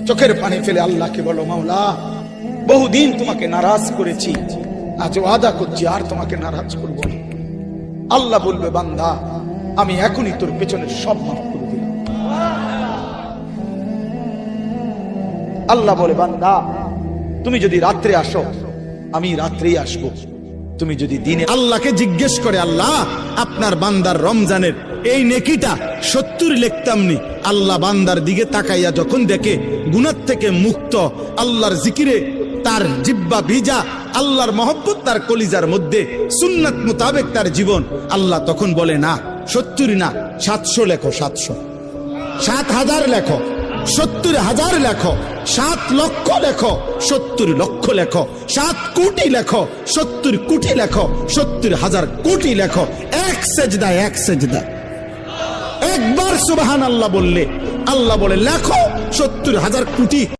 চোখের পানি ফেলে আল্লাহকে বলো, মাওলা বহুদিন তোমাকে নারাজ করেছি, আজ ওয়াদা করছি আর তোমাকে নারাজ করব না। আল্লাহ বলবে, বান্দা আমি এখনই তোর পেছনের সব মাফ করে দিলাম। আল্লাহ বলে, বান্দা তুমি যদি রাত্রে আসো আমি রাত্রেই আসবো, তুমি যদি দিনে। আল্লাহকে জিজ্ঞেস করে, আল্লাহ আপনার বান্দার রমজানের এই নেকিটা 70 লিখতামনি। আল্লাহ বান্দার দিকে তাকাইয়া যখন দেখে গুনাহ থেকে মুক্ত, আল্লাহর জিকিরে তার জিহ্বা ভিজা, আল্লাহর মহব্বত তার কলিজার মধ্যে, সুন্নাত মোতাবেক তার জীবন, আল্লাহ তখন বলে, না 70 না 700 লেখো, 700, 7,000 লেখো, 70,000 লেখো, 7 লক্ষ লেখো, 70 লক্ষ লেখো, 7 কোটি লেখো, 70 কোটি লেখো, 70,000 কোটি লেখো। এক সেজদা, এক সেজদা, একবার সুবহানাল্লাহ বললে আল্লাহ বলে লেখো 70,000 কোটি।